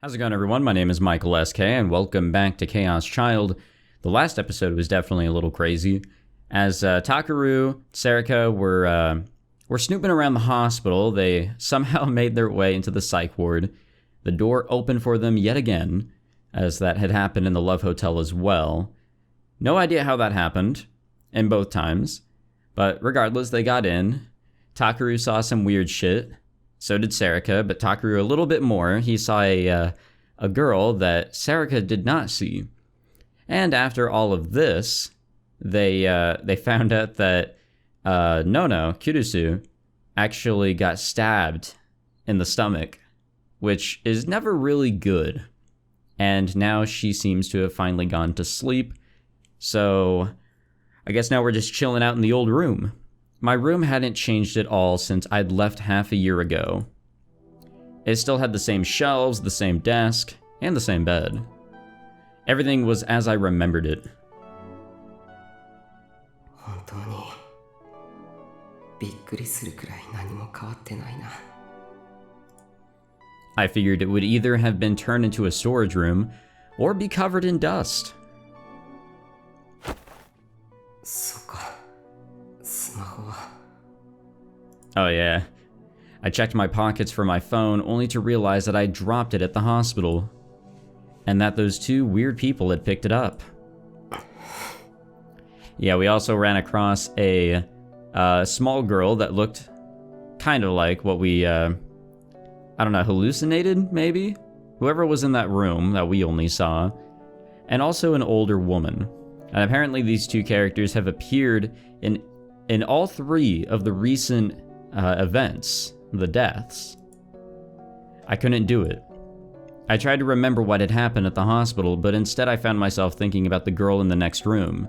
How's it going, everyone? My name is Michael SK, and welcome back to Chaos Child. The last episode was definitely a little crazy, as Takuru, Sarika were snooping around the hospital. They somehow made their way into the psych ward. The door opened for them yet again, as that had happened in the Love Hotel as well. No idea how that happened, in both times, but regardless, they got in. Takuru saw some weird shit. So did Sarika, but Takuru a little bit more. He saw a girl that Sarika did not see. And after all of this, they found out that Nono, Kurusu, actually got stabbed in the stomach, which is never really good. And now she seems to have finally gone to sleep. So I guess now we're just chilling out in the old room. My room hadn't changed at all since I'd left half a year ago. It still had the same shelves, the same desk, and the same bed. Everything was as I remembered it. I figured it would either have been turned into a storage room or be covered in dust. Oh yeah, I checked my pockets for my phone only to realize that I dropped it at the hospital, and that those two weird people had picked it up. Yeah, we also ran across a small girl that looked kind of like what we, I don't know, hallucinated maybe? Whoever was in that room that we only saw, and also an older woman. And apparently these two characters have appeared in all three of the recent events, the deaths. I couldn't do it. I tried to remember what had happened at the hospital, but instead I found myself thinking about the girl in the next room.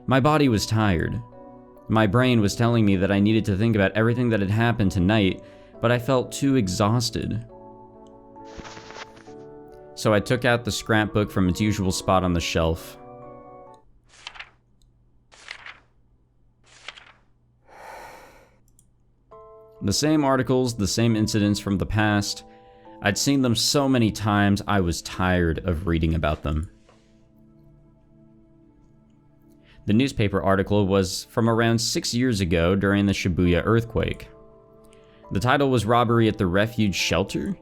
My body was tired. My brain was telling me that I needed to think about everything that had happened tonight, but I felt too exhausted. So I took out the scrapbook from its usual spot on the shelf. The same articles, the same incidents from the past. I'd seen them so many times, I was tired of reading about them. The newspaper article was from around 6 years ago during the Shibuya earthquake. The title was Robbery at the Refuge Shelter?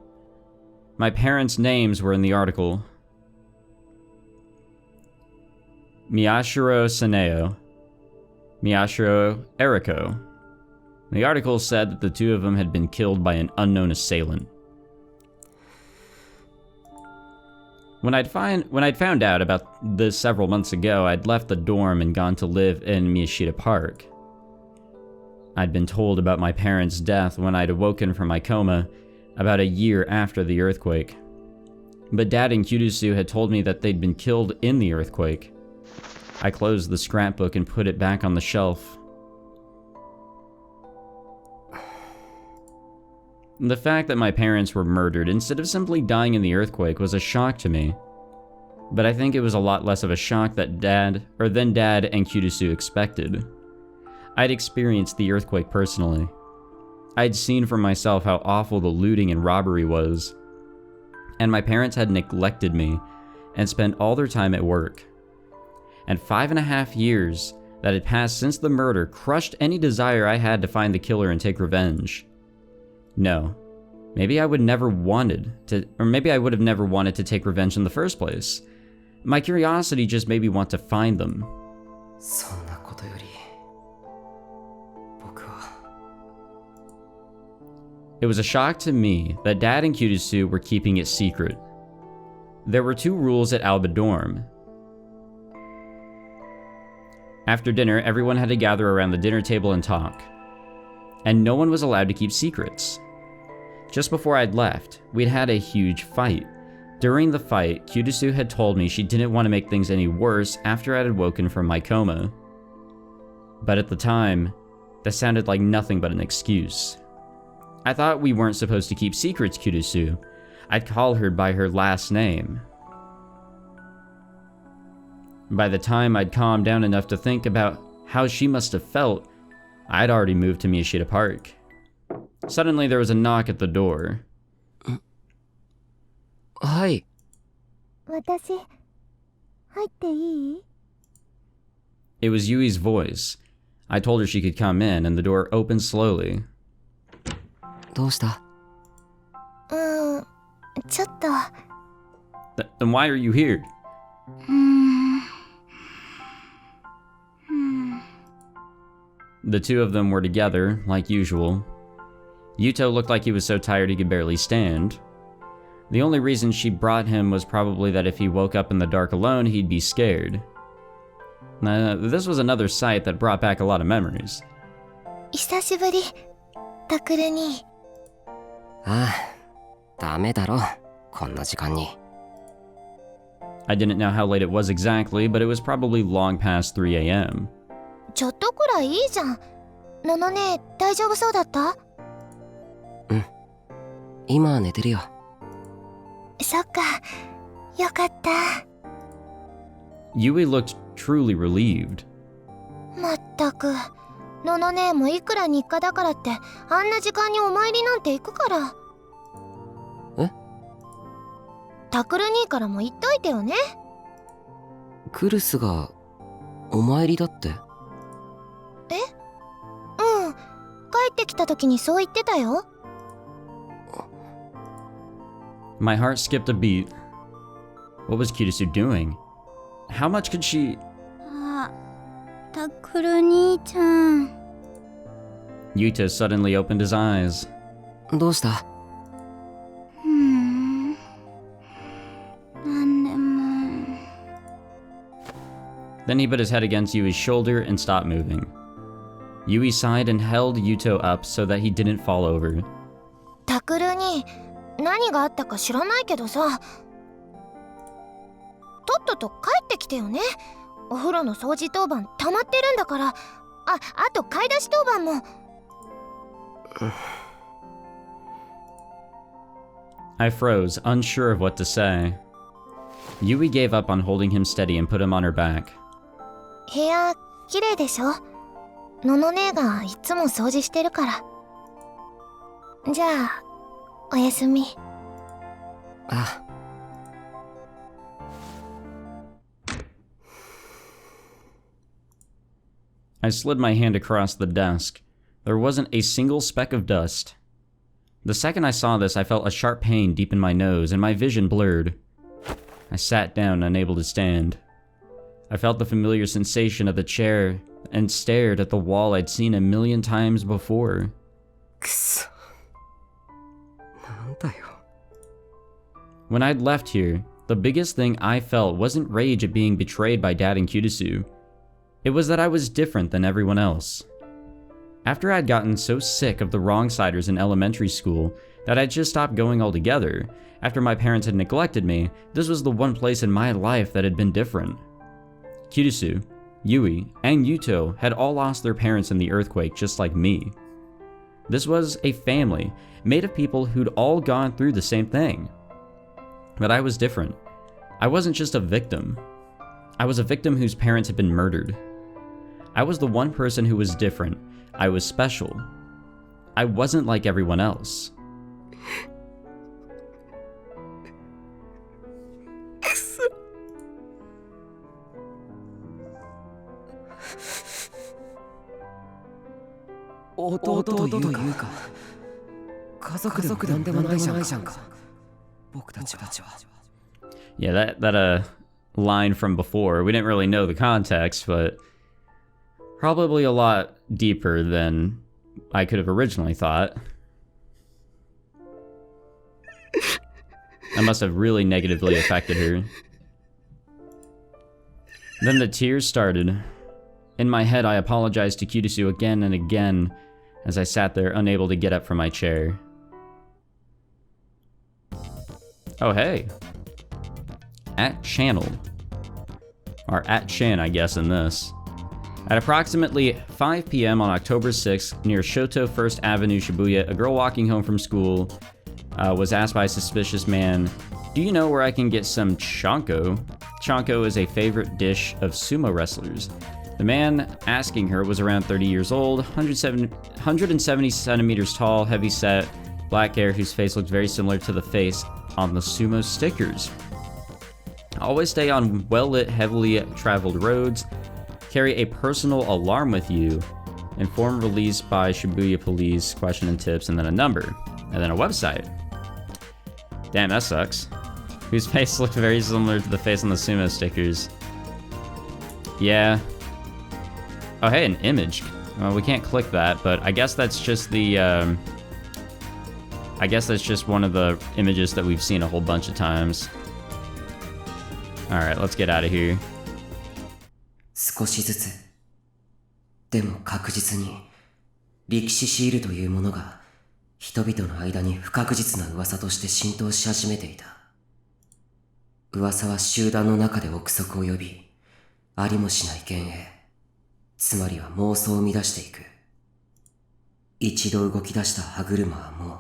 My parents' names were in the article. Miyashiro Saneo, Miyashiro Eriko. The article said that the two of them had been killed by an unknown assailant. When I'd found out about this several months ago, I'd left the dorm and gone to live in Miyashita Park. I'd been told about my parents' death when I'd awoken from my coma about a year after the earthquake. But Dad and Kurusu had told me that they'd been killed in the earthquake. I closed the scrapbook and put it back on the shelf. The fact that my parents were murdered instead of simply dying in the earthquake was a shock to me. But I think it was a lot less of a shock than Dad and Kurusu expected. I'd experienced the earthquake personally. I'd seen for myself how awful the looting and robbery was. And my parents had neglected me and spent all their time at work. And 5.5 years that had passed since the murder crushed any desire I had to find the killer and take revenge. No, maybe I would have never wanted to take revenge in the first place. My curiosity just made me want to find them. It was a shock to me that Dad and Kurusu were keeping it secret. There were 2 rules at Alba Dorm. After dinner, everyone had to gather around the dinner table and talk. And no one was allowed to keep secrets. Just before I'd left, we'd had a huge fight. During the fight, Kurusu had told me she didn't want to make things any worse after I'd awoken from my coma. But at the time, that sounded like nothing but an excuse. I thought we weren't supposed to keep secrets, Kurusu. I'd call her by her last name. By the time I'd calmed down enough to think about how she must have felt, I'd already moved to Miyashita Park. Suddenly there was a knock at the door. はい。私、入っていい? It was Yui's voice. I told her she could come in, and the door opened slowly. どうした? ちょっと。Then why are you here? The two of them were together, like usual. Yuto looked like he was so tired he could barely stand. The only reason she brought him was probably that if he woke up in the dark alone, he'd be scared. This was another sight that brought back a lot of memories. 久しぶり、タクルに。ああ、ダメだろ、こんな時間に。I didn't know how late it was exactly, but it was probably long past 3 a.m. ちょっとくらいいいじゃん。ののね、大丈夫そうだった？うん。今寝てるよ。そっか、よかった。Yui looked truly relieved. まったく、ののねもいくら日課だからってあんな時間にお参りなんて行くから。え？タクル兄からも言っといてよね。クルスがお参りだって？え？うん、帰ってきた時にそう言ってたよ。My heart skipped a beat. What was Kirisu doing? How much could she... あ、タクル兄ちゃん。Yuta suddenly opened his eyes. どうした？なんでも。Then he put his head against Yui's shoulder and stopped moving. Yui sighed and held Yuto up so that he didn't fall over. タクルに何があったか知らないけどさ、とっとと帰ってきてよね。お風呂の掃除当番溜まってるんだから。あと買い出し当番も。I froze, unsure of what to say. Yui gave up on holding him steady and put him on her back. 部屋綺麗でしょ？のの姉がいつも掃除してるから。じゃあおやすみ。あ。I slid my hand across the desk. There wasn't a single speck of dust. The second I saw this, I felt a sharp pain deep in my nose and my vision blurred. I sat down, unable to stand. I felt the familiar sensation of the chair and stared at the wall I'd seen a million times before. くそ。なんだよ。When I'd left here, the biggest thing I felt wasn't rage at being betrayed by Dad and Kirisu. It was that I was different than everyone else. After I'd gotten so sick of the wrong-siders in elementary school that I'd just stopped going altogether, after my parents had neglected me, this was the one place in my life that had been different. Kirisu, Yui, and Yuto had all lost their parents in the earthquake just like me. This was a family made of people who'd all gone through the same thing. But I was different. I wasn't just a victim. I was a victim whose parents had been murdered. I was the one person who was different. I was special. I wasn't like everyone else. Yeah, that line from before, we didn't really know the context, but probably a lot deeper than I could have originally thought. That must have really negatively affected her. Then the tears started. In my head, I apologized to Kirisu again and again as I sat there unable to get up from my chair. Oh, hey. @channel. Or @chan, I guess, in this. At approximately 5 p.m. on October 6th, near Shoto 1st Avenue, Shibuya, a girl walking home from school was asked by a suspicious man, "Do you know where I can get some chanko?" Chanko is a favorite dish of sumo wrestlers. The man asking her was around 30 years old, 170 centimeters tall, heavy set, black hair whose face looked very similar to the face on the sumo stickers. Always stay on well-lit, heavily traveled roads. Carry a personal alarm with you. Inform release by Shibuya police, question and tips, and then a number. And then a website. Damn, that sucks. Whose face looked very similar to the face on the sumo stickers. Yeah. Oh, hey, an image. Well, we can't click that, but I guess that's just the, I guess that's just one of the images that we've seen a whole bunch of times. Alright, let's get out of here. 少しずつ。でも確実に、歴史シールというものが、人々の間に不確実な噂として浸透し始めていた。噂は集団の中で憶測を呼び、ありもしない幻影、つまりは妄想を生み出していく。一度動き出した歯車はもう、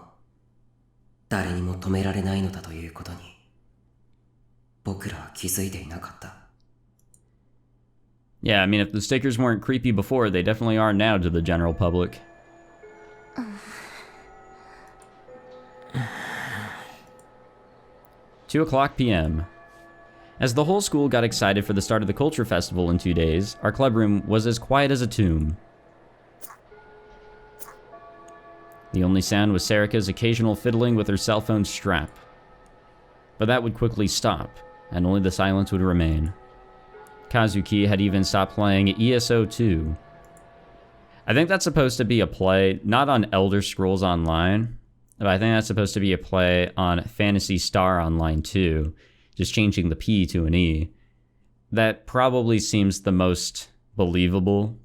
誰にも止められないのだということに、僕らは気づいていなかった。Yeah, I mean, if the stickers weren't creepy before, they definitely are now to the general public. 2:00 p.m. As the whole school got excited for the start of the culture festival in 2 days, our clubroom was as quiet as a tomb. The only sound was Sarika's occasional fiddling with her cell phone strap. But that would quickly stop, and only the silence would remain. Kazuki had even stopped playing ESO 2. I think that's supposed to be a play, not on Elder Scrolls Online, but I think that's supposed to be a play on Phantasy Star Online 2, just changing the P to an E. That probably seems the most believable.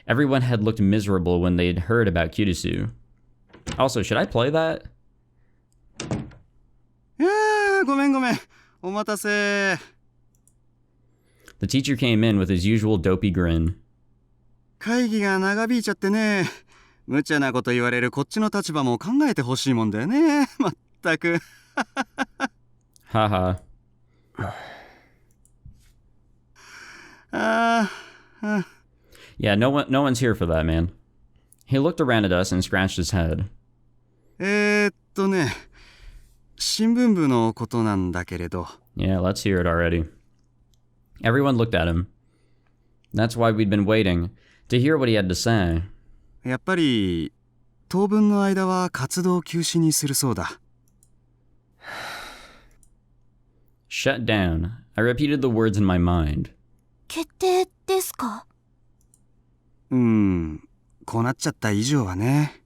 Everyone had looked miserable when they'd heard about Kirisu. Also, should I play that? ごめんごめん。お待たせ。The teacher came in with his usual dopey grin. 会議が長引いちゃってね。無茶なこと言われるこっちの立場も考えてほしいもんだよね。まったく。Haha. Yeah, no one's here for that, man. He looked around at us and scratched his head. ね。新聞部のことなんだけれど。Yeah, let's hear it already. Everyone looked at him. That's why we'd been waiting, to hear what he had to say. やっぱり、当分の間は活動休止にするそうだ。Shut down. I repeated the words in my mind. 決定ですか？こうなっちゃった以上はね。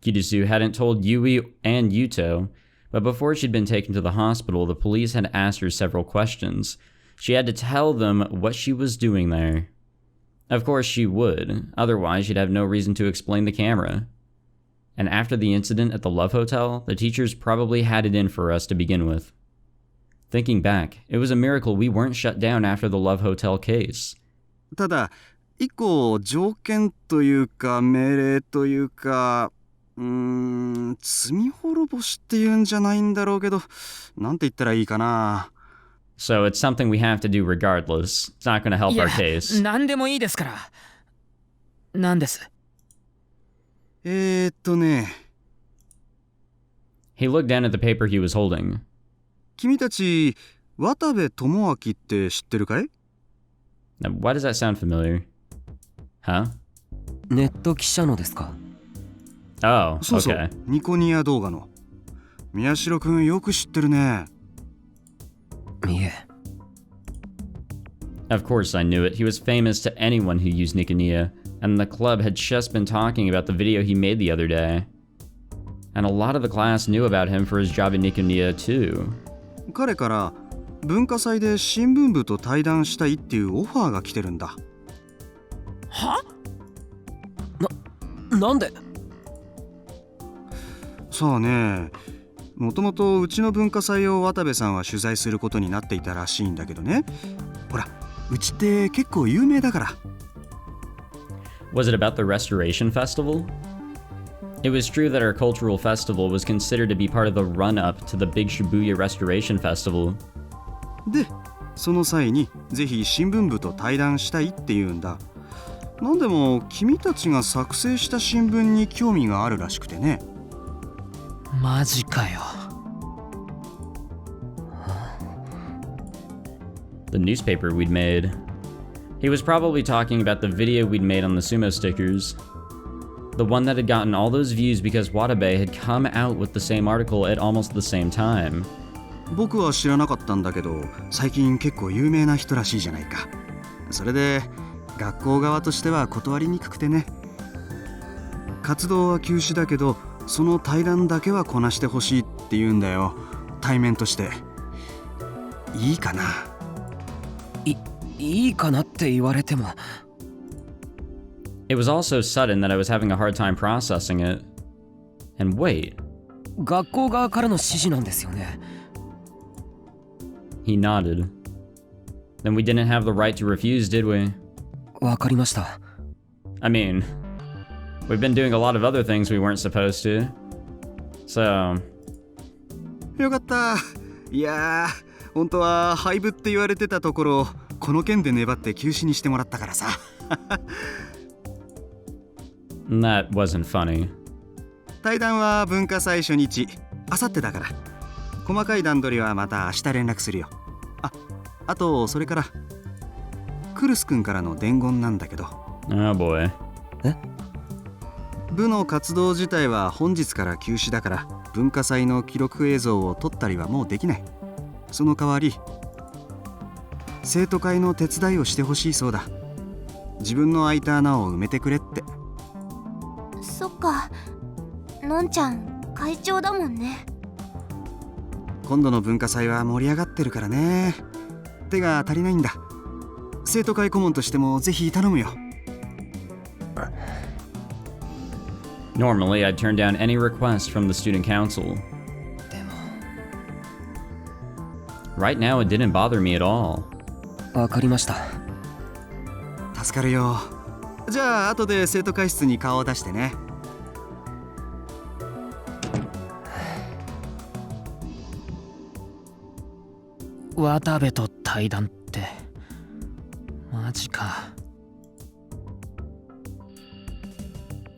Kirisu hadn't told Yui and Yuto, but before she'd been taken to the hospital, the police had asked her several questions. She had to tell them what she was doing there. Of course she would, otherwise she'd have no reason to explain the camera. And after the incident at the Love Hotel, the teachers probably had it in for us to begin with. Thinking back, it was a miracle we weren't shut down after the Love Hotel case. ただ、一個条件というか命令というか、罪滅ぼしっていうんじゃないんだろうけど、なんて言ったらいいかな。So it's something we have to do regardless. It's not going to help our case. 何でもいいですから。何です。ね。He looked down at the paper he was holding. 君たち、渡部智明って知ってるかい？ Now, why does that sound familiar? Huh? ネット記者のですか？ Oh, そうそう、 okay. ニコニア動画の。宮代くんよく知ってるね。いえ。Of course I knew it. He was famous to anyone who used Niconia, and the club had just been talking about the video he made the other day. And a lot of the class knew about him for his job at Niconia too. 彼から文化祭で新聞部と対談したいっていうオファーが来てるんだ。は？なんで？さあね、もともとうちの文化祭を渡部さんは取材することになっていたらしいんだけどね。ほら、うちって結構有名だから。Was it about the Restoration Festival? It was true that our cultural festival was considered to be part of the run-up to the big Shibuya Restoration Festival. で、その際にぜひ新聞部と対談したいって言うんだ。なんでも君たちが作成した新聞に興味があるらしくてね。マジかよ。The newspaper we'd made. He was probably talking about the video we'd made on the sumo stickers. The one that had gotten all those views because Watabe had come out with the same article at almost the same time. 僕は知らなかったんだけど、最近結構有名な人らしいじゃないか。それで学校側としては断りにくくてね。活動は休止だけど、その対談だけはこなしてほしいって言うんだよ。対面として。いいかな。いいかなって言われても。It was all so sudden that I was having a hard time processing it. And wait. 学校側からの指示なんですよね。He nodded. Then we didn't have the right to refuse, did we? わかりました。I mean, we've been doing a lot of other things we weren't supposed to. So... よかった。いやー、本当は廃部って言われてたところ、この件で粘って休止にしてもらったからさ。That wasn't funny. 対談は文化祭初日、あさってだから。細かい段取りはまた明日連絡するよ。あとそれからクルス君からの伝言なんだけど。Oh boy. 部の活動自体は本日から休止だから、文化祭の記録映像を撮ったりはもうできない。その代わり生徒会の手伝いをしてほしいそうだ。自分の空いた穴を埋めてくれって。そっか、のんちゃん会長だもんね。今度の文化祭は盛り上がってるからね。手が足りないんだ。生徒会顧問としてもぜひ頼むよ。Normally, I'd turn down any request from the student council. でも Right now, it didn't bother me at all. わかりました。助かるよ。じゃあ後で生徒会室に顔を出してね。渡部と対談ってマジか。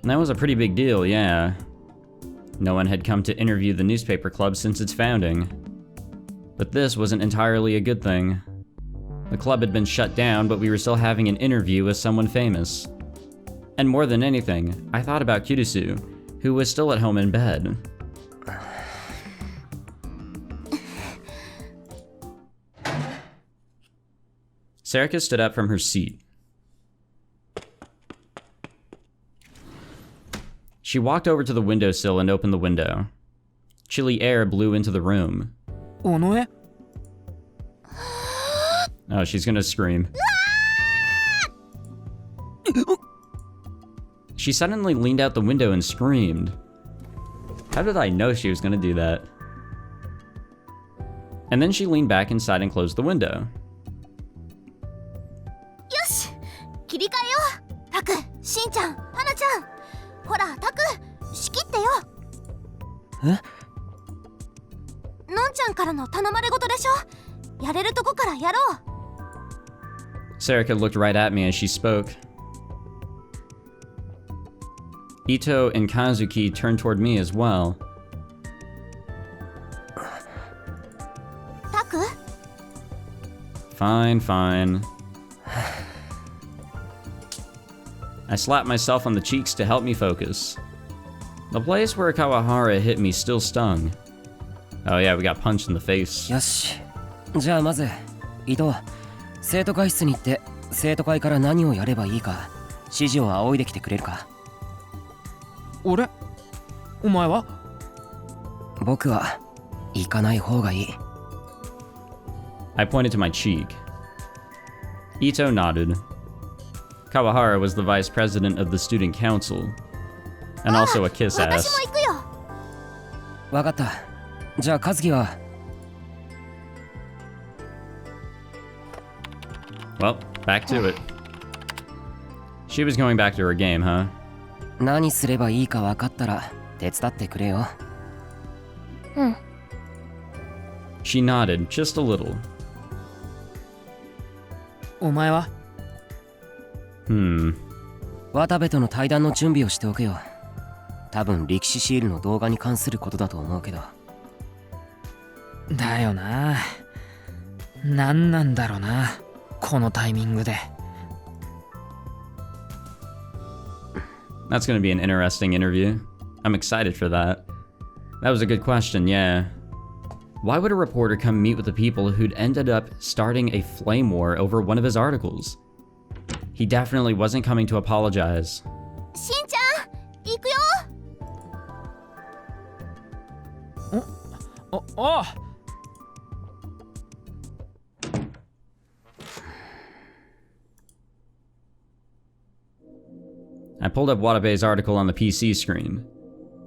That was a pretty big deal, yeah. No one had come to interview the newspaper club since its founding. But this wasn't entirely a good thing. The club had been shut down, but we were still having an interview with someone famous. And more than anything, I thought about Kirisu, who was still at home in bed. Sarika stood up from her seat. She walked over to the windowsill and opened the window. Chilly air blew into the room. 尾上 Oh, she's gonna scream. She suddenly leaned out the window and screamed. How did I know she was gonna do that? And then she leaned back inside and closed the window. よし、切り替えよう。タク、しんちゃん、はなちゃん。ほら、タク、仕切ってよ。のんちゃんからの頼まれ事でしょ。やれるとこからやろう。Sarika looked right at me as she spoke. Ito and Kazuki turned toward me as well. タク？ Fine, fine. I slapped myself on the cheeks to help me focus. The place where Kawahara hit me still stung. Oh yeah, we got punched in the face. よし。じゃあまず伊藤、生徒会室に行って生徒会から何をやればいいか指示を仰いできてくれるか。俺？お前は？僕は行かない方がいい。I pointed to my cheek. Ito nodded. Kawahara was the vice president of the student council, and also a kiss 私 ass. も行くよ。わかった。じゃあ和樹は。Well, back to it. She was going back to her game, huh? 何すればいいか分かったら手伝ってくれよ。うん。She nodded, just a little. お前は？渡部との対談の準備をしておけよ。多分力士シールの動画に関することだと思うけど。だよな。なんなんだろうな、このタイミングで。 That's going to be an interesting interview. I'm excited for that. That was a good question, yeah. Why would a reporter come meet with the people who'd ended up starting a flame war over one of his articles? He definitely wasn't coming to apologize. しんちゃん行くよ。あ、I pulled up Watabe's article on the PC screen.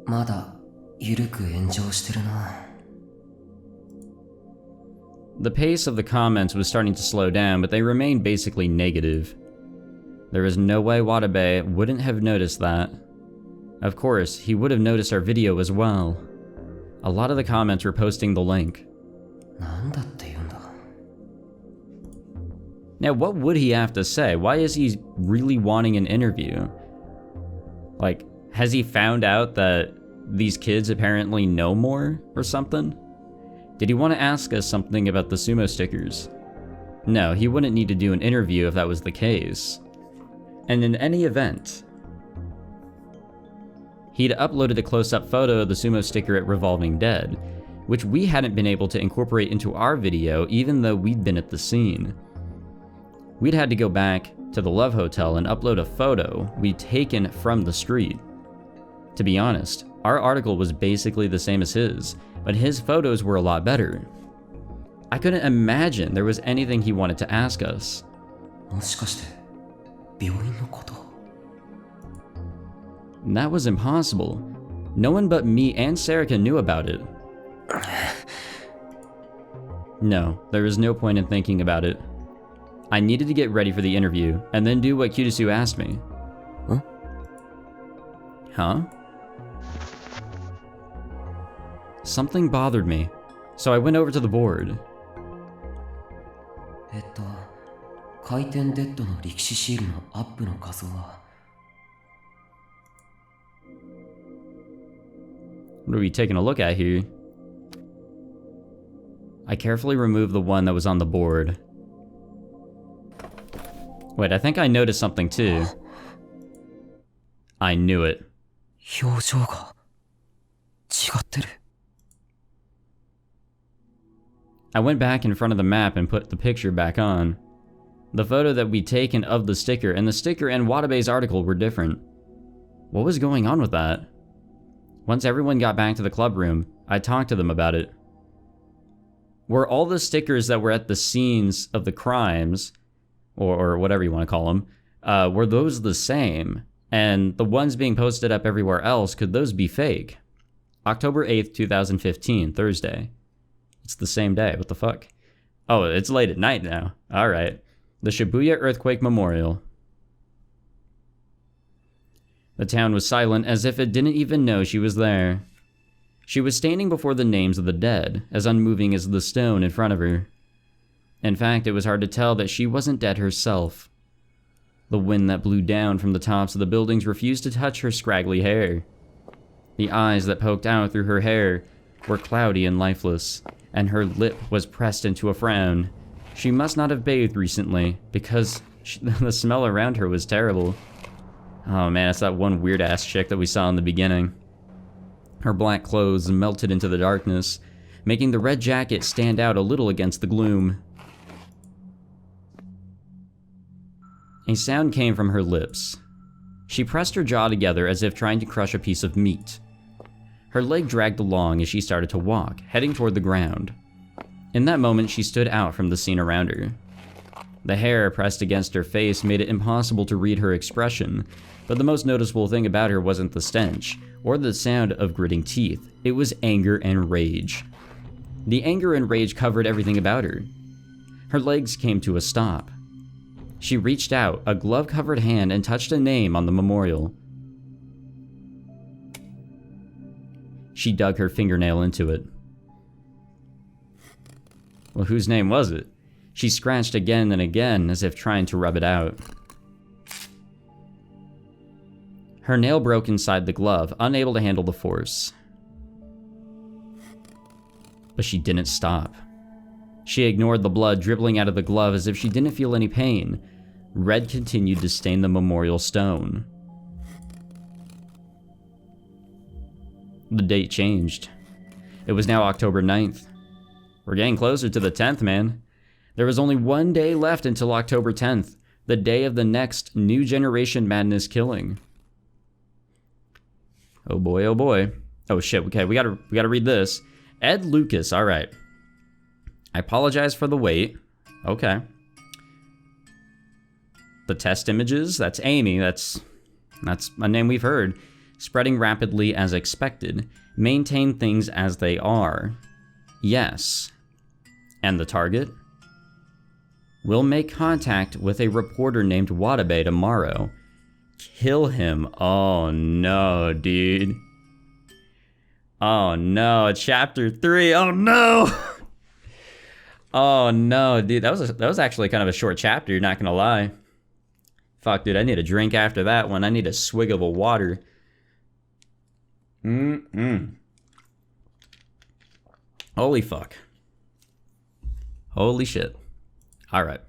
まだゆるく炎上してるな。 The pace of the comments was starting to slow down, but they remained basically negative. There was no way Watabe wouldn't have noticed that. Of course, he would have noticed our video as well. A lot of the comments were posting the link. なんだって言うんだ。 Now, what would he have to say? Why is he really wanting an interview? Like, has he found out that these kids apparently know more or something? Did he want to ask us something about the sumo stickers? No, he wouldn't need to do an interview if that was the case. And in any event, he'd uploaded a close-up photo of the sumo sticker at Revolving Dead, which we hadn't been able to incorporate into our video even though we'd been at the scene. We'd had to go back to the Love Hotel and upload a photo we'd taken from the street. To be honest, our article was basically the same as his, but his photos were a lot better. I couldn't imagine there was anything he wanted to ask us. もしかして病院のこと？ That was impossible. No one but me and Sarika knew about it. No, there was no point in thinking about it. I needed to get ready for the interview, and then do what Kirisu asked me. Huh? Huh? Something bothered me, so I went over to the board. 回転デッドの力士シールのアップの画像は What are we taking a look at here? I carefully removed the one that was on the board. Wait, I think I noticed something too. I knew it. 表情が違ってる。 I went back in front of the map and put the picture back on. The photo that we'd taken of the sticker and the sticker in Watabe's article were different. What was going on with that? Once everyone got back to the club room, I talked to them about it. Were all the stickers that were at the scenes of the crimes, or whatever you want to call them, were those the same? And the ones being posted up everywhere else, could those be fake? October 8th, 2015, Thursday. It's the same day, what the fuck? Oh, it's late at night now. Alright. The Shibuya Earthquake Memorial. The town was silent, as if it didn't even know she was there. She was standing before the names of the dead, as unmoving as the stone in front of her. In fact, it was hard to tell that she wasn't dead herself. The wind that blew down from the tops of the buildings refused to touch her scraggly hair. The eyes that poked out through her hair were cloudy and lifeless, and her lip was pressed into a frown. She must not have bathed recently, because the smell around her was terrible. Oh man, it's that one weird-ass chick that we saw in the beginning. Her black clothes melted into the darkness, making the red jacket stand out a little against the gloom. A sound came from her lips. She pressed her jaw together as if trying to crush a piece of meat. Her leg dragged along as she started to walk, heading toward the ground. In that moment, she stood out from the scene around her. The hair pressed against her face made it impossible to read her expression, but the most noticeable thing about her wasn't the stench, or the sound of gritting teeth. It was anger and rage. The anger and rage covered everything about her. Her legs came to a stop. She reached out, a glove-covered hand, and touched a name on the memorial. She dug her fingernail into it. Well, whose name was it? She scratched again and again, as if trying to rub it out. Her nail broke inside the glove, unable to handle the force. But she didn't stop. She ignored the blood dribbling out of the glove as if she didn't feel any pain. Red continued to stain the memorial stone. The date changed. It was now October 9th. We're getting closer to the 10th, man. There was only one day left until October 10th, the day of the next New Generation Madness killing. Oh boy, oh boy. Oh shit, okay, we gotta read this. Ed Lucas, alright. I apologize for the wait. Okay. The test images, that's Amy, that's a name we've heard. Spreading rapidly as expected. Maintain things as they are. Yes. And the target? We'll make contact with a reporter named Watabe tomorrow. Kill him. Oh no, dude. Oh no, chapter 3. Oh no! Oh no, dude. That was actually kind of a short chapter, not gonna lie. Fuck, dude, I need a drink after that one. I need a swig of a water. Holy fuck. Holy shit. Alright.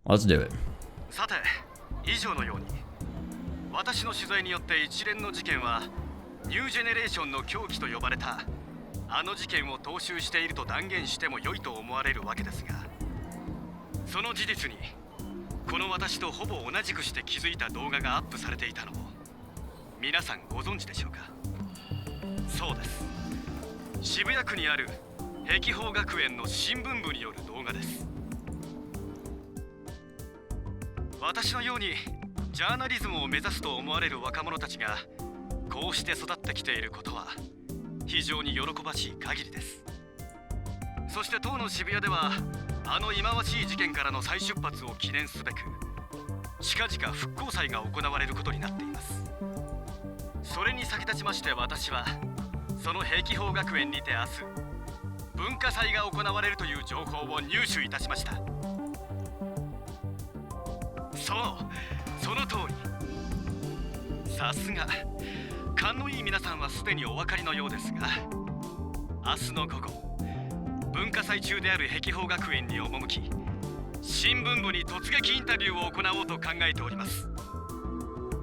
Let's do it. さて、以上のように私の取材によって一連の事件はニュージェネレーションの狂気と呼ばれたあの事件を踏襲していると断言しても良いと思われるわけですが、その事実にこの私とほぼ同じくして気づいた動画がアップされていたのを皆さんご存知でしょうか。そうです。渋谷区にある碧峰学園の新聞部による動画です。私のようにジャーナリズムを目指すと思われる若者たちがこうして育ってきていることは非常に喜ばしい限りです。そして当の渋谷ではあの忌まわしい事件からの再出発を記念すべく近々復興祭が行われることになっています。それに先立ちまして私はその碧峰学園にて明日文化祭が行われるという情報を入手いたしました。そう、その通り。さすが勘のいい皆さんはすでにお分かりのようですが、明日の午後文化祭中である碧峰学園に赴き新聞部に突撃インタビューを行おうと考えております。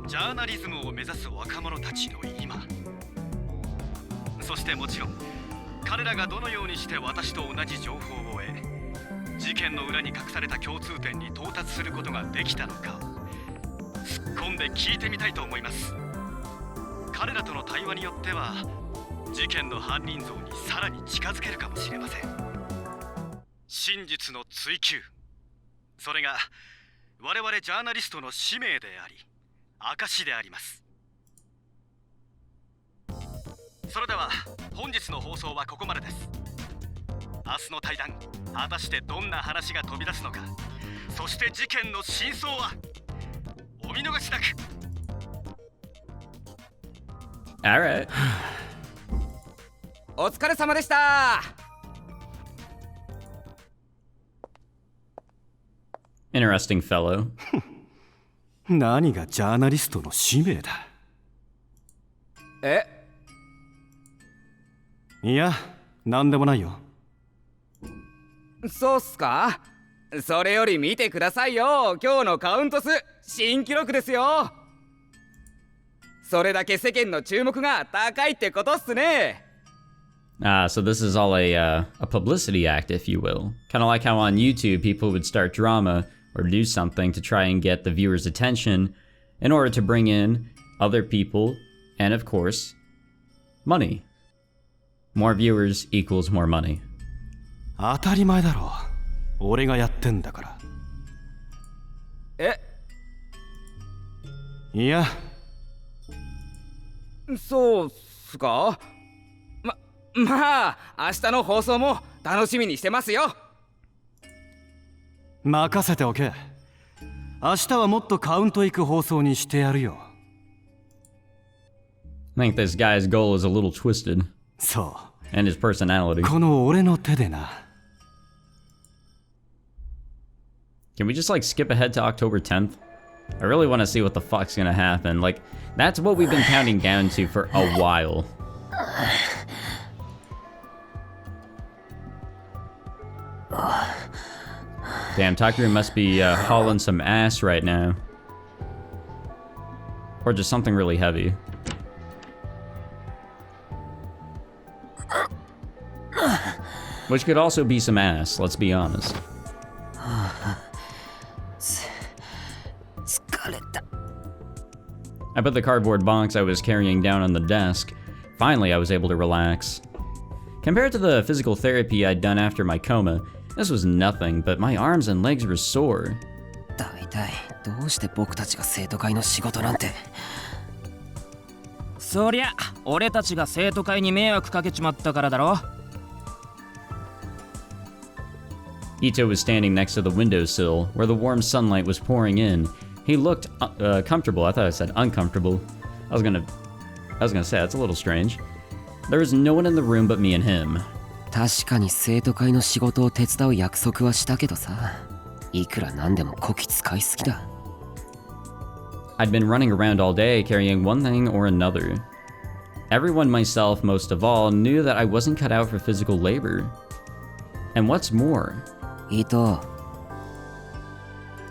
ジャーナリズムを目指す若者たちの今、そしてもちろん彼らがどのようにして私と同じ情報を得事件の裏に隠された共通点に到達することができたのかを突っ込んで聞いてみたいと思います。彼らとの対話によっては事件の犯人像にさらに近づけるかもしれません。真実の追求、それが我々ジャーナリストの使命であり証であります。それでは本日の放送はここまでです。明日の対談、果たしてどんな話が飛び出すのか、そして事件の真相はお見逃しなく。Alright. お疲れ様でした。 Interesting fellow. 何がジャーナリストの使命だ。いや、なんでもないよ。そうっすか。それより見てくださいよ、今日のカウント数新記録ですよ。それだけ世間の注目が高いってことっすね。So this is all a publicity act, if you will. Kind of like how on YouTube people would start drama or do something to try and get the viewers' attention in order to bring in other people and, of course, money. More viewers equals more money. 当たり前だろ。俺がやってんだから。いや。そうっすか。まあ明日の放送も楽しみにしてますよ。任せておけ。明日はもっとカウントいく放送にしてやるよ。I think this guy's goal is a little twisted. そう。And his personality. この俺の手でな。Can we just like skip ahead to October 10th? I really want to see what the fuck's gonna happen. Like, that's what we've been counting down to for a while. Damn, Takuru must be hauling some ass right now. Or just something really heavy. Which could also be some ass, let's be honest. I put the cardboard box I was carrying down on the desk. Finally, I was able to relax. Compared to the physical therapy I'd done after my coma, this was nothing, but my arms and legs were sore. 大体どうして僕たちが生徒会の仕事なんて。そりゃ俺たちが生徒会に迷惑かけちまったからだろ。Ito was standing next to the windowsill, where the warm sunlight was pouring in. He looked comfortable. I thought I said uncomfortable. I was gonna say that's a little strange. There was no one in the room but me and him. 確かに生徒会の仕事を手伝う約束はしたけどさ、いくらなんでもこき使いすぎだ。I'd been running around all day carrying one thing or another. Everyone, myself most of all, knew that I wasn't cut out for physical labor. And what's more, 伊藤、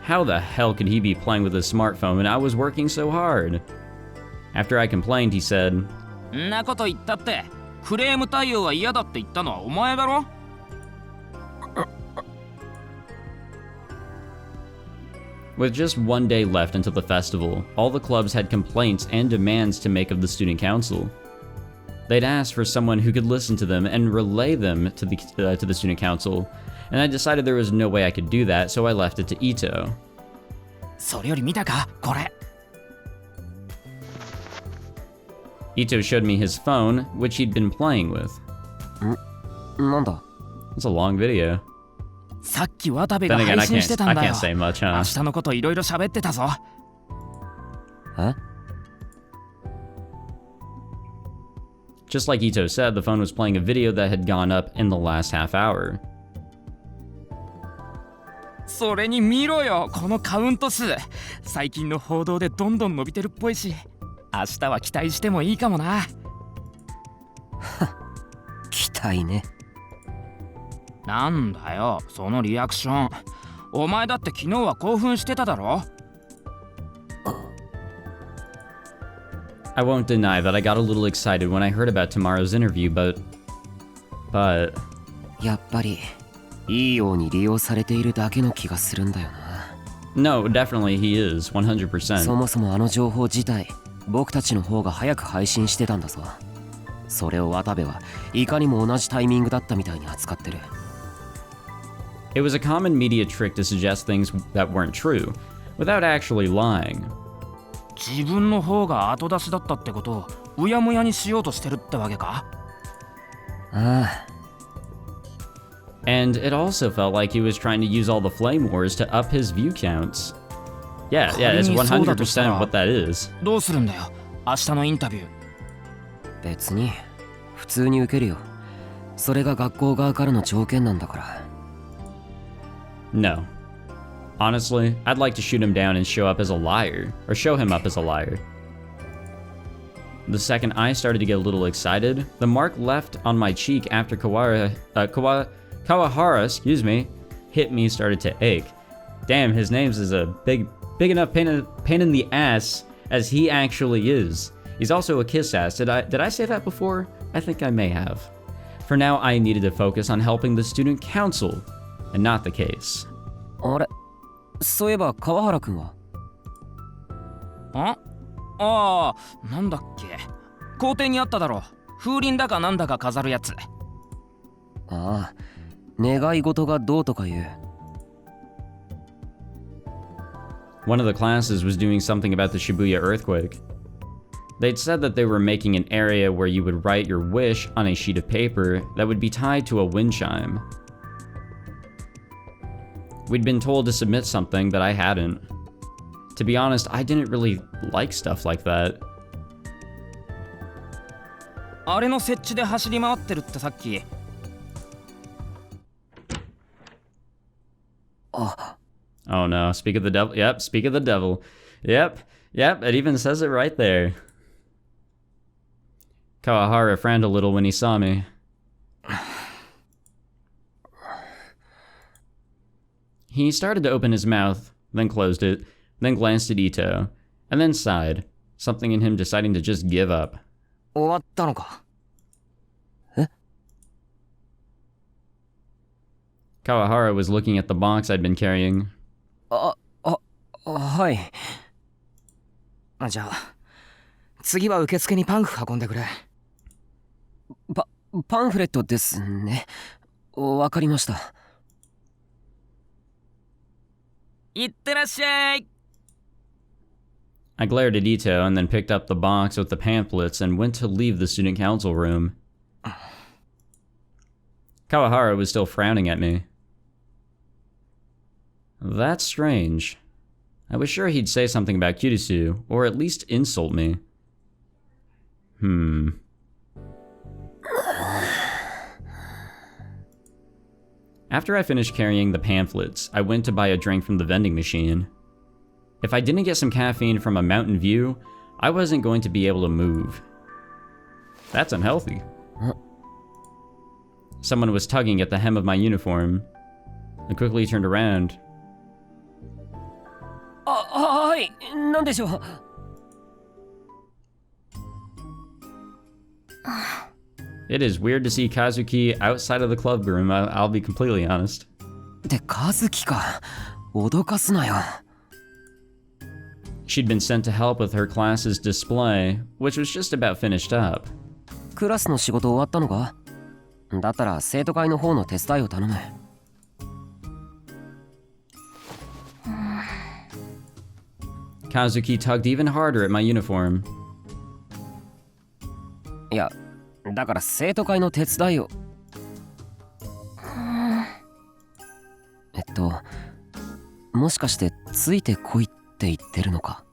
how the hell could he be playing with his smartphone when I was working so hard? After I complained, he said, んなこと言ったってクレーム対応は嫌だって言ったのはお前だろ。 With just one day left until the festival, all the clubs had complaints and demands to make of the student council. They'd asked for someone who could listen to them and relay them to the student council, and I decided there was no way I could do that, so I left it to Ito. それより見たかこれ。 Ito showed me his phone, which he'd been playing with. なんだ。 It's a long video. さっき渡部が Then again, 配信してたんだ I よ。 can't say much, 明 huh? 日のこといろいろ喋ってたぞ。え？ Just like Ito said, the phone was playing a video that had gone up in the last half hour. それに見ろよこのカウント数。最近の報道でどんどん伸びてるっぽいし、明日は期待してもいいかもな。期待ね。なんだよそのリアクション。お前だって昨日は興奮してただろ。 I won't deny that I got a little excited when I heard about tomorrow's interview, but... やっぱりいいように利用されているだけの気がするんだよな。 No, definitely he is, 100%. そもそもあの情報自体、僕たちの方が早く配信してたんだぞ。それを渡部はいかにも同じタイミングだったみたいに扱ってる。 It was a common media trick to suggest things that weren't true, without actually lying. 自分の方が後出しだったってことをうやむやにしようとしてるってわけか。ああ。 And it also felt like he was trying to use all the flame wars to up his view counts. Yeah, it's 100% what that is. どうするんだよ明日のインタビュー。別に普通に受けるよ。それが学校側からの条件なんだから。 No. Honestly, I'd like to shoot him down and show up as a liar, or show him up as a liar. The second I started to get a little excited, the mark left on my cheek after Kawahara, hit me started to ache. Damn, his name is a big enough pain in the ass as he actually is. He's also a kiss ass. Did I say that before? I think I may have. For now, I needed to focus on helping the student council, and not the case. あれ、そういえば川原くんは？ああ、なんだっけ校庭にあっただろ。風鈴だかなんだか飾るやつ。ああ、願い事がどうとか言う。 One of the classes was doing something about the Shibuya earthquake. They'd said that they were making an area where you would write your wish on a sheet of paper that would be tied to a wind chime. We'd been told to submit something that I hadn't. To be honest, I didn't really like stuff like that. あれの設置で走り回ってるってさっき。あ。 Oh no, speak of the devil. Yep, speak of the devil. Yep, it even says it right there. Kawahara frowned a little when he saw me. He started to open his mouth, then closed it, then glanced at Ito, and then sighed, something in him deciding to just give up. 終わったのか? Kawahara was looking at the box I'd been carrying. はい。じゃあ、次は受付にパンフ運んでくれ。パンフレットですね。わかりました。いってらっしゃい。 I glared at Ito and then picked up the box with the pamphlets and went to leave the student council room. Kawahara was still frowning at me. That's strange. I was sure he'd say something about Kirisu, or at least insult me. After I finished carrying the pamphlets, I went to buy a drink from the vending machine. If I didn't get some caffeine from a mountain view, I wasn't going to be able to move. That's unhealthy. Someone was tugging at the hem of my uniform. I quickly turned around. はい、なんでしょう。It is weird to see Kazuki outside of the club room, I'll be completely honest. ってカズキか。脅かすなよ。She'd been sent to help with her class's display, which was just about finished up. クラスの仕事終わったのか？だったら生徒会の方の手伝いを頼む。Kazuki tugged even harder at my uniform. いや、だから生徒会の手伝いを。もしかしてついてこいって言ってるのか？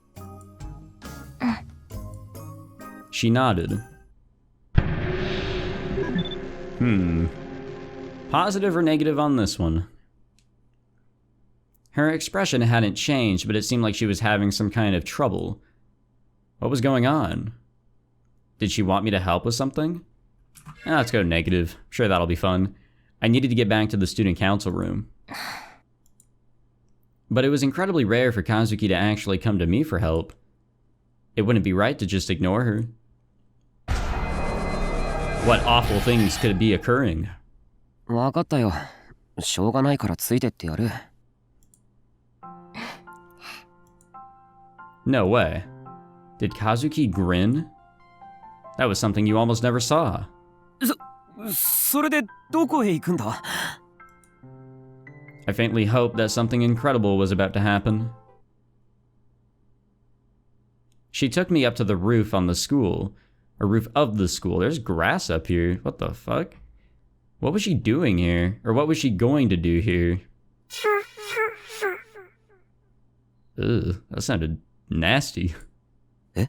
She nodded. Positive or negative on this one? Her expression hadn't changed, but it seemed like she was having some kind of trouble. What was going on? Did she want me to help with something? Let's go negative. Sure, that'll be fun. I needed to get back to the student council room. But it was incredibly rare for Kazuki to actually come to me for help. It wouldn't be right to just ignore her. What awful things could be occurring? わかったよ。しょうがないからついてってやる。No way. Did Kazuki grin? That was something you almost never saw. それでどこへ行くんだ？ I faintly hoped that something incredible was about to happen. She took me up to the roof on the school. A roof of the school. There's grass up here. What the fuck? What was she doing here? Or what was she going to do here? Ugh, that sounded nasty. Eh?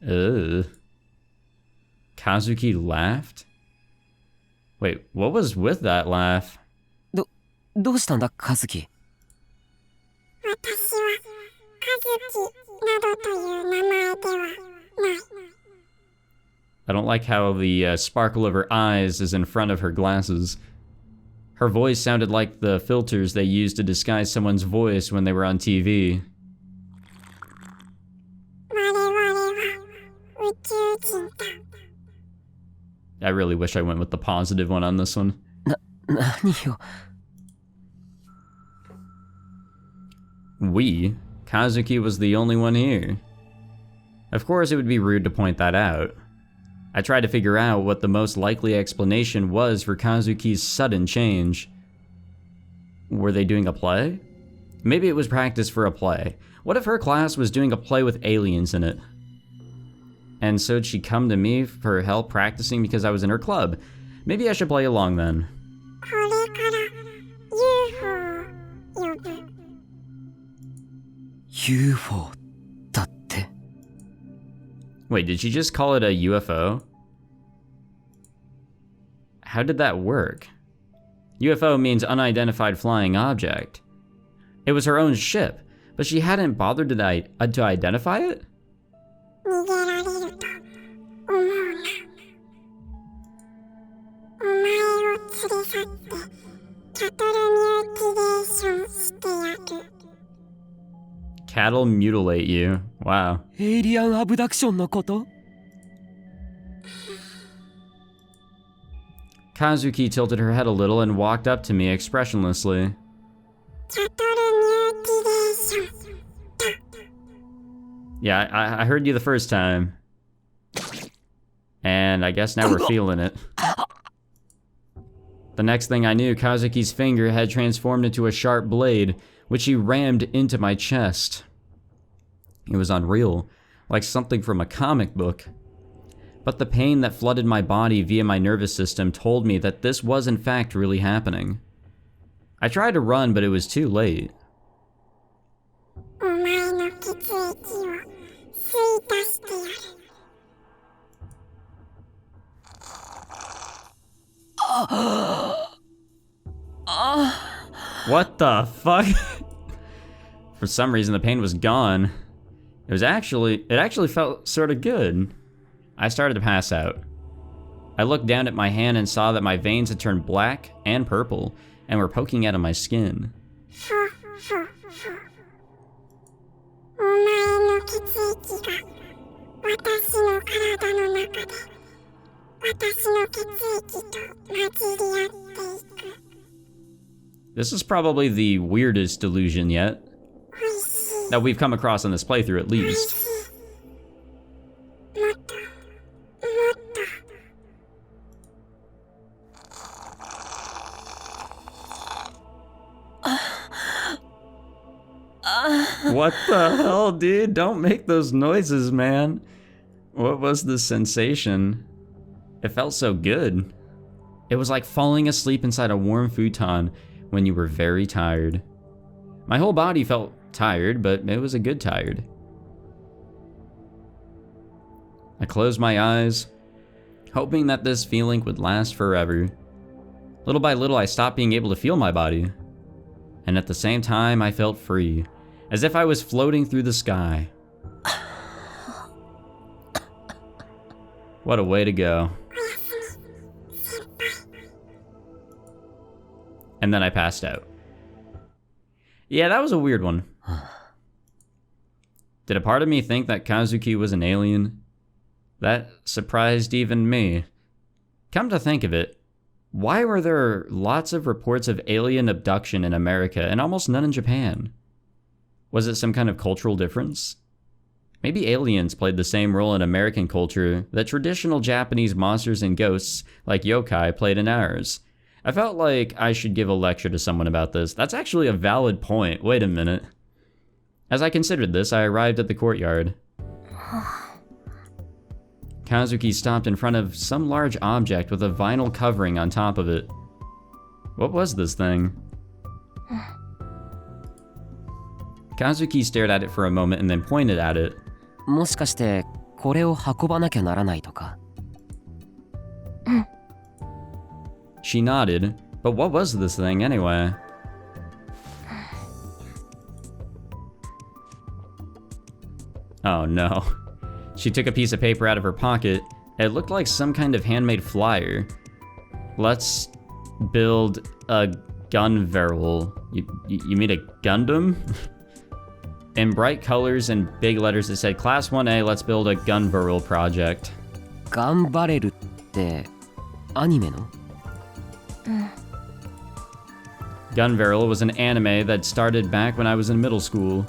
Ugh. Kazuki laughed? Wait, what was with that laugh? どうしたんだ、カズキ。私はカズキなどという名前ではない。 I don't like how the sparkle of her eyes is in front of her glasses. Her voice sounded like the filters they use to disguise someone's voice when they were on TV. 我々は宇宙人だ。 I really wish I went with the positive one on this one. 何よ。We? Kazuki was the only one here. Of course, it would be rude to point that out. I tried to figure out what the most likely explanation was for Kazuki's sudden change. Were they doing a play? Maybe it was practice for a play. What if her class was doing a play with aliens in it? And so she'd come to me for help practicing because I was in her club. Maybe I should play along then. これから UFO を呼ぶ。 UFO だって。 Wait, did she just call it a UFO? How did that work? UFO means unidentified flying object. It was her own ship, but she hadn't bothered to identify it? 逃げられると思うな。Cattle mutilate you. Wow. エイリアンアブダクションのこと？ Kazuki tilted her head a little and walked up to me expressionlessly. Yeah, I heard you the first time. And I guess now we're feeling it. The next thing I knew, Kazuki's finger had transformed into a sharp blade, which he rammed into my chest. It was unreal, like something from a comic book. But the pain that flooded my body via my nervous system told me that this was in fact really happening. I tried to run, but it was too late. What the fuck? For some reason, the pain was gone. It actually felt sort of good. I started to pass out. I looked down at my hand and saw that my veins had turned black and purple and were poking out of my skin. This is probably the weirdest delusion yet. That we've come across in this playthrough, at least. What the hell, dude? Don't make those noises, man. What was the sensation? It felt so good. It was like falling asleep inside a warm futon when you were very tired. My whole body felt tired, but it was a good tired. I closed my eyes, hoping that this feeling would last forever. Little by little, I stopped being able to feel my body. And at the same time, I felt free, as if I was floating through the sky. What a way to go. And then I passed out. Yeah, that was a weird one. Did a part of me think that Kazuki was an alien? That surprised even me. Come to think of it, why were there lots of reports of alien abduction in America and almost none in Japan? Was it some kind of cultural difference? Maybe aliens played the same role in American culture that traditional Japanese monsters and ghosts like yokai played in ours. I felt like I should give a lecture to someone about this. That's actually a valid point. Wait a minute. As I considered this, I arrived at the courtyard. Kazuki stopped in front of some large object with a vinyl covering on top of it. What was this thing? Kazuki stared at it for a moment and then pointed at it. もしかしてこれを運ばなきゃならないとか？ She nodded, but what was this thing anyway? Oh no. She took a piece of paper out of her pocket. It looked like some kind of handmade flyer. Let's build a gun barrel. You mean a Gundam? In bright colors and big letters it said, Class 1A, let's build a gun barrel project. ガンバレルってアニメの？ Gun Barrel was an anime that started back when I was in middle school.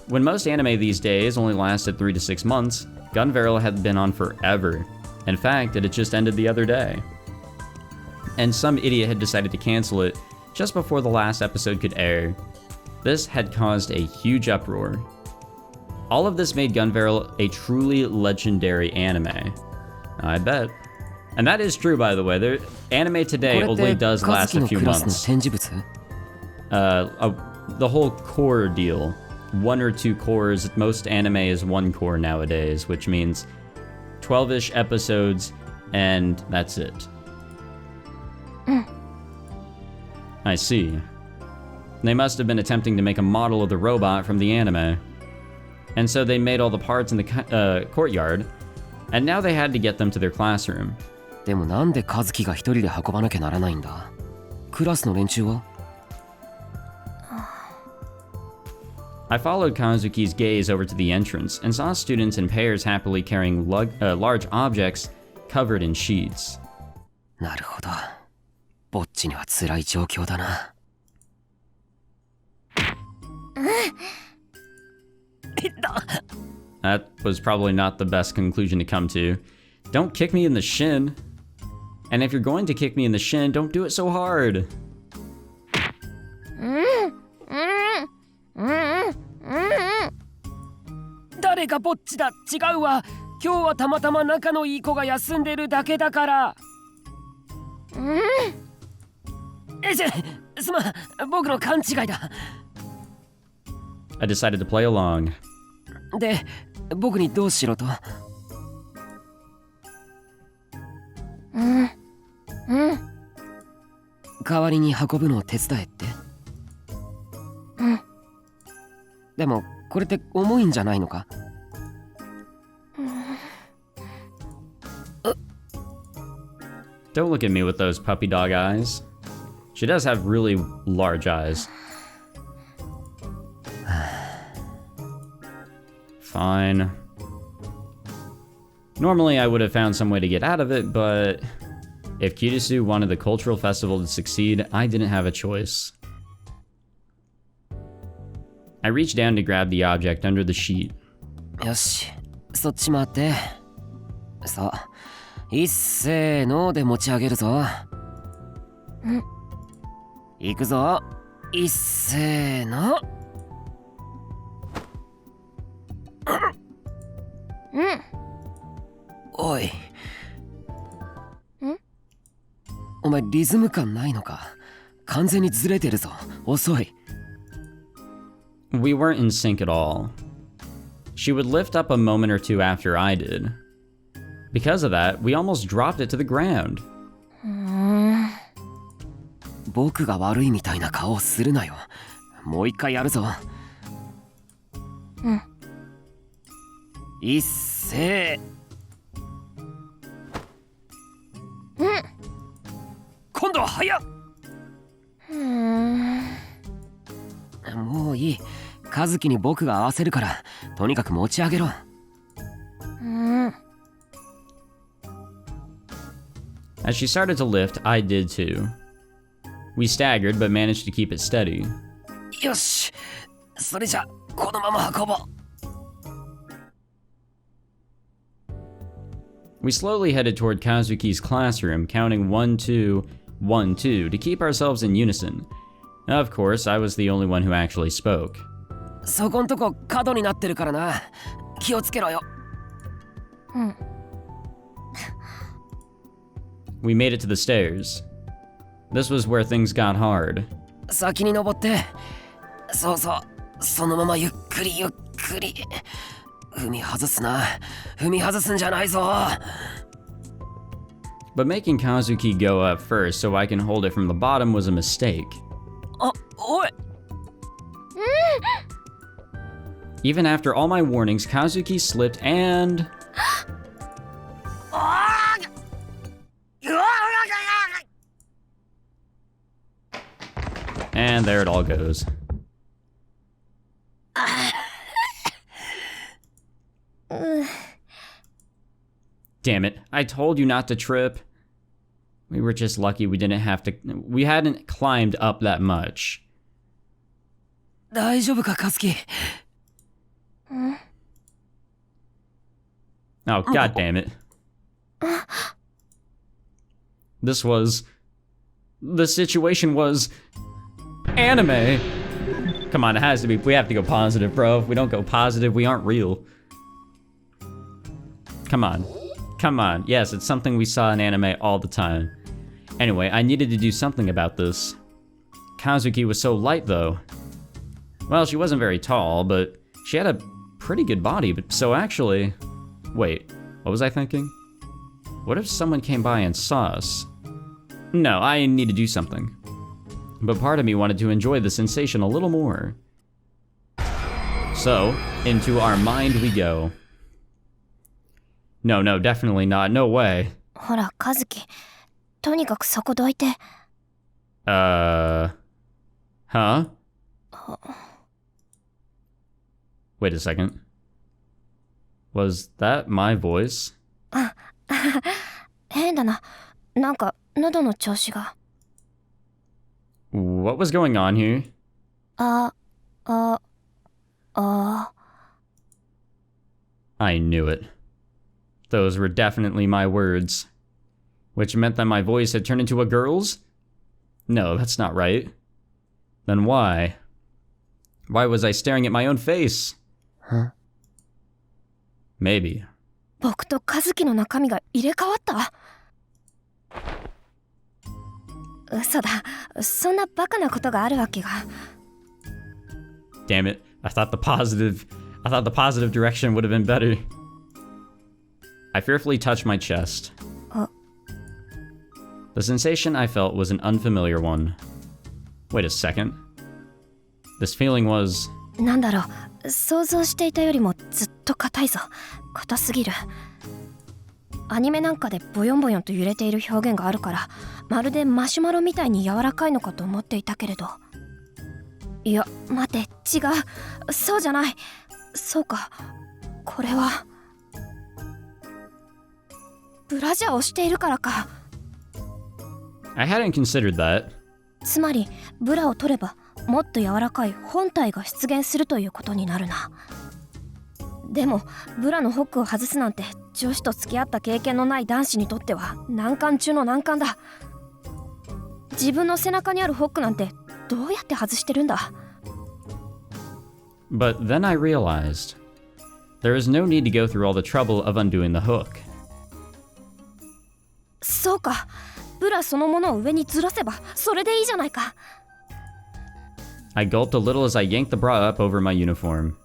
When most anime these days only lasted 3 to 6 months, Gun Barrel had been on forever. In fact, it had just ended the other day. And some idiot had decided to cancel it just before the last episode could air. This had caused a huge uproar. All of this made Gun Barrel a truly legendary anime. I bet. And that is true, by the way. Anime today only does last a few months. The whole core deal. 1 or 2 cores. Most anime is 1 core nowadays, which means 12-ish episodes, and that's it. I see. They must have been attempting to make a model of the robot from the anime. And so they made all the parts in the courtyard, and now they had to get them to their classroom. でもなんでカズキが一人で運ばなきゃならないんだ？クラスの連中は？ I followed Kazuki's gaze over to the entrance and saw students in pairs happily carrying large objects covered in sheets. なるほど。ぼっちには辛い状況だな。That was probably not the best conclusion to come to. Don't kick me in the shin. And if you're going to kick me in the shin, don't do it so hard. 誰がぼっちだ？違うわ。今日はたまたま仲のいい子が休んでるだけだから。すまん、僕の勘違いだ。I decided to play along. で、僕にどうしろと？代わりに運ぶのを手伝えって？でもこれって重いんじゃないのか？Don't look at me with those puppy dog eyes. She does have really large eyes. Fine. Normally I would have found some way to get out of it, but if Kirisu wanted the cultural festival to succeed, I didn't have a choice. I reached down to grab the object under the sheet. よし、そっち回って。さあ、いっせーので持ち上げるぞ。行くぞ。いっせーの。おい。お前リズム感ないのか？完全にずれてるぞ。遅い。We weren't in sync at all. She would lift up a moment or two after I did. Because of that, we almost dropped it to the ground. 僕が悪いみたいな顔をするなよ。もう一回やるぞ。いっせー。今度は早っ。もういい。和樹に僕が合わせるから、とにかく持ち上げろ。As she started to lift, I did too. We staggered, but managed to keep it steady. よし、それじゃこのまま運ぼう。We slowly headed toward Kazuki's classroom, counting 1, 2, 1, 2 to keep ourselves in unison. Of course, I was the only one who actually spoke. そこんとこ角になってるからな。気をつけろよ。We made it to the stairs. This was where things got hard. 先に登って。そうそう。そのままゆっくりゆっくり。踏み外すな。踏み外すんじゃないぞ。But making Kazuki go up first so I can hold it from the bottom was a mistake. あ、おい。Even after all my warnings, Kazuki slipped and... And there it all goes. Damn it, I told you not to trip. We were just lucky we hadn't climbed up that much. 大丈夫か、和樹。Oh, god damn it. The situation was anime. Come on, it has to be. We have to go positive, bro. If we don't go positive, we aren't real. Come on. Come on. Yes, it's something we saw in anime all the time. Anyway, I needed to do something about this. Kazuki was so light, though. Well, she wasn't very tall, but she had a pretty good body, but so actually... Wait, what was I thinking? What if someone came by and saw us? No, I need to do something. But part of me wanted to enjoy the sensation a little more. So, into our mind we go. No, definitely not. No way. ほら、和樹。とにかくそこどいて。Huh? Wait a second. Was that my voice? 変だな。なんか喉の調子が。What was going on here? あ、あ、あ。 I knew it. Those were definitely my words. Which meant that my voice had turned into a girl's? No, that's not right. Then why? Why was I staring at my own face? Huh? Maybe. 僕と和樹の中身が入れ替わった？嘘だ。そんなバカなことがあるわけが。Damn it. I thought the positive direction would have been better. I fearfully touched my chest. The sensation I felt was an unfamiliar one. Wait a second. This feeling was... なんだろう。想像していたよりもずっと硬いぞ。硬すぎる。アニメなんかでボヨンボヨンと揺れている表現があるから、まるでマシュマロみたいに柔らかいのかと思っていたけれど。いや、待って、違う。そうじゃない。そうか。これはブラジャーをしているからか。I hadn't considered that. つまりブラを取ればもっと柔らかい本体が出現するということになるな。でもブラのホックを外すなんて女子と付き合った経験のない男子にとっては難関中の難関だ。自分の背中にあるホックなんてどうやって外してるんだ。 But then I realized there is no need to go through all the trouble of undoing the hook. そうか。ブラそのものを上にずらせばそれでいいじゃないか。 I gulped a little as I yanked the bra up over my uniform.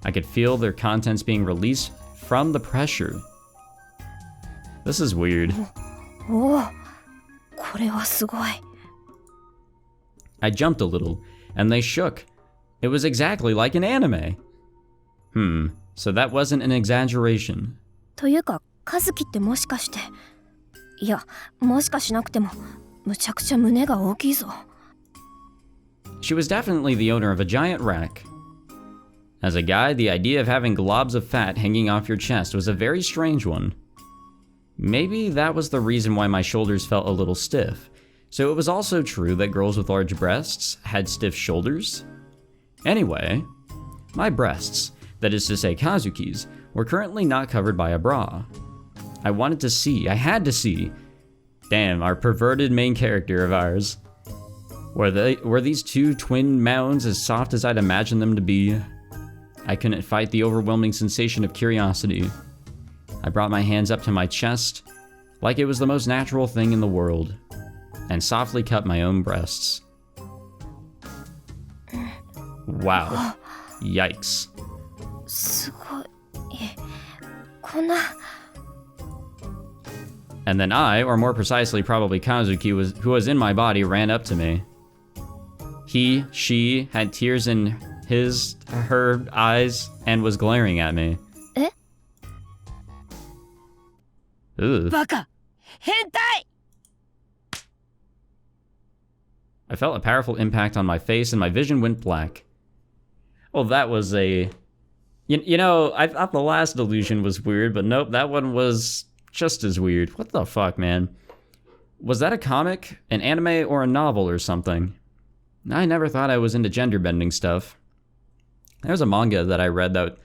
I could feel their contents being released from the pressure. This is weird. おお、これはすごい。 I jumped a little, and they shook. It was exactly like an anime. So that wasn't an exaggeration. というか、和樹ってもしかして。いや、もしかしなくても、むちゃくちゃ胸が大きいぞ。 She was definitely the owner of a giant rack. As a guy, the idea of having globs of fat hanging off your chest was a very strange one. Maybe that was the reason why my shoulders felt a little stiff. So it was also true that girls with large breasts had stiff shoulders? Anyway, my breasts, that is to say Kazuki's, were currently not covered by a bra. I had to see. Damn, our perverted main character of ours. Were these two twin mounds as soft as I'd imagined them to be? I couldn't fight the overwhelming sensation of curiosity. I brought my hands up to my chest, like it was the most natural thing in the world, and softly cut my own breasts. Wow. Yikes. すごい。こんな。 And then I, or more precisely probably Kazuki, who was in my body, ran up to me. She had tears in her eyes and was glaring at me. え？ Ugh. バカ！変態！ I felt a powerful impact on my face and my vision went black. Well, that was a... You know, I thought the last delusion was weird, but nope, that one was just as weird. What the fuck, man? Was that a comic, an anime, or a novel or something? I never thought I was into gender bending stuff. There was a manga that I read that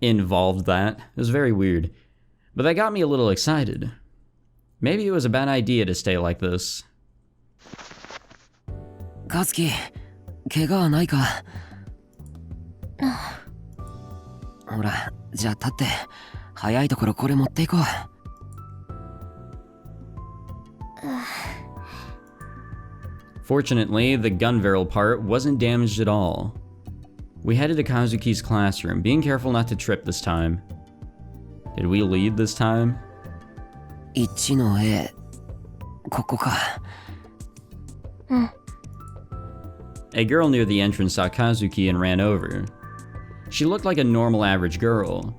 involved that. It was very weird. But that got me a little excited. Maybe it was a bad idea to stay like this. 和樹、怪我はないか。ほら、じゃあ立って、早いところこれ持っていこう。Fortunately, the gun barrel part wasn't damaged at all. We headed to Kazuki's classroom, being careful not to trip this time. Did we lead this time? 1の A、ここか。A girl near the entrance saw Kazuki and ran over. She looked like a normal average girl.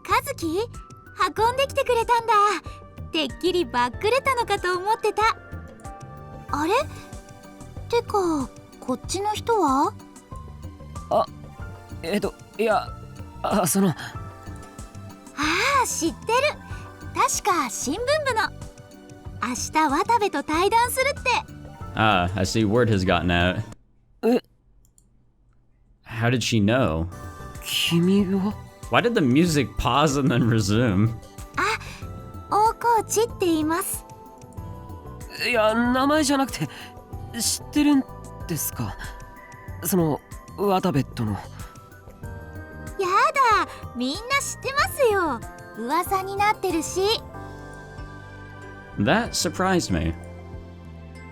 和樹運んできてくれたんだ。てっきりバックれたのかと思ってた。あれ？てかこっちの人は？いや、その。ああ、知ってる。確か新聞部の。明日渡部と対談するって。Ah, I see word has gotten out. How did she know? 君は？ Why did the music pause and then resume? 大河内って言います。いや、名前じゃなくて知ってるんですか？その渡部との。やだ、みんな知ってますよ。噂になってるし。That surprised me.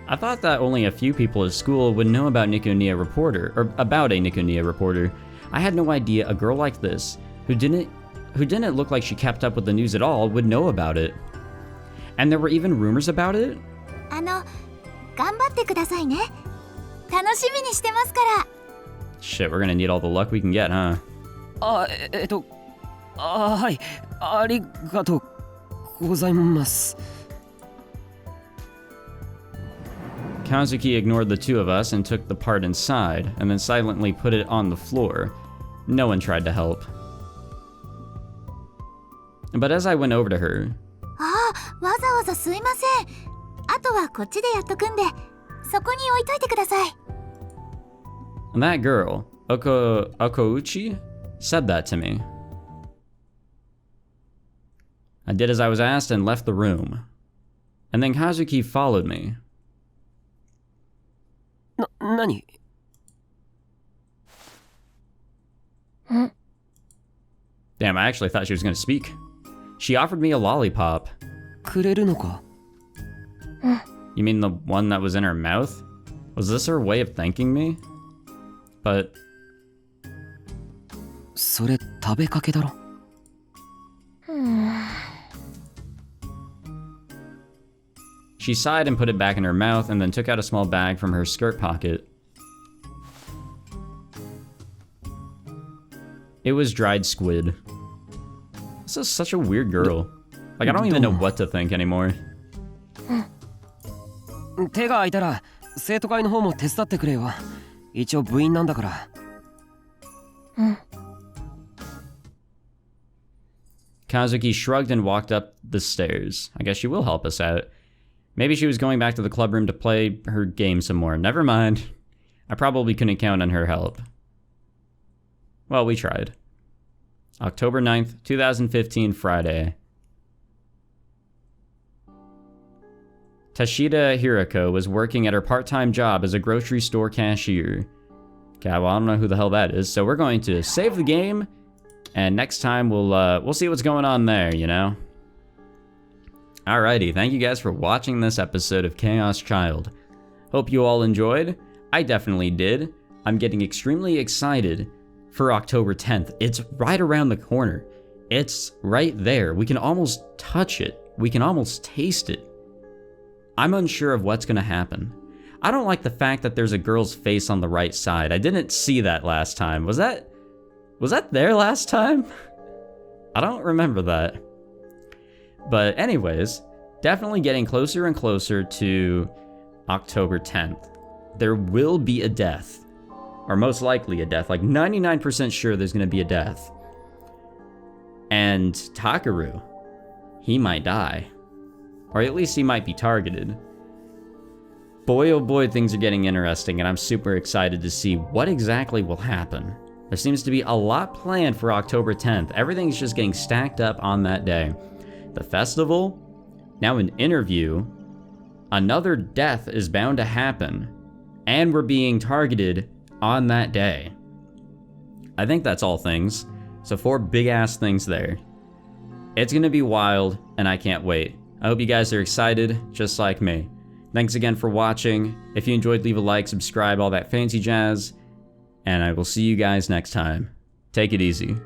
I thought that only a few people at school would know about Nikoniya Reporter, or about a Nikoniya Reporter. I had no idea a girl like this, who didn't look like she kept up with the news at all, would know about it. And there were even rumors about it? 頑張ってくださいね。楽しみにしてますから。Shit, we're gonna need all the luck we can get, huh? はい、ありがとうございます。Kazuki ignored the two of us and took the part inside, and then silently put it on the floor. No one tried to help. But as I went over to her... わざわざすいません。あとはこっちでやっとくんで、そこに置いといてください。That girl, Okouchi, said that to me. I did as I was asked and left the room. And then Kazuki followed me. 何？ Damn, I actually thought she was gonna speak. She offered me a lollipop. くれるのか？ You mean the one that was in her mouth? Was this her way of thanking me? But... それ食べかけだろ。She sighed and put it back in her mouth and then took out a small bag from her skirt pocket. It was dried squid. This is such a weird girl. Like, I don't even know what to think anymore. 手が空いたら生徒会の方も手伝ってくれよ。一応部員なんだから。Kazuki shrugged and walked up the stairs. I guess she will help us out. Maybe she was going back to the club room to play her game some more. Never mind. I probably couldn't count on her help. Well, we tried. October 9th, 2015, Friday. Tashida Hirako was working at her part-time job as a grocery store cashier. Okay, well, I don't know who the hell that is, so we're going to save the game, and next time we'll see what's going on there, you know? Alrighty, thank you guys for watching this episode of Chaos Child. Hope you all enjoyed. I definitely did. I'm getting extremely excited for October 10th. It's right around the corner. It's right there. We can almost touch it. We can almost taste it. I'm unsure of what's gonna happen. I don't like the fact that there's a girl's face on the right side. I didn't see that last time. Was that there last time? I don't remember that. But anyways, definitely getting closer and closer to October 10th. There will be a death. Or most likely a death. Like 99% sure there's gonna be a death. And Takuru, he might die. Or at least he might be targeted. Boy oh boy, things are getting interesting, and I'm super excited to see what exactly will happen. There seems to be a lot planned for October 10th. Everything's just getting stacked up on that day. The festival, now an interview, another death is bound to happen, and we're being targeted on that day. I think that's all things. So 4 big ass things there. It's gonna be wild, and I can't wait. I hope you guys are excited, just like me. Thanks again for watching. If you enjoyed, leave a like, subscribe, all that fancy jazz. And I will see you guys next time. Take it easy.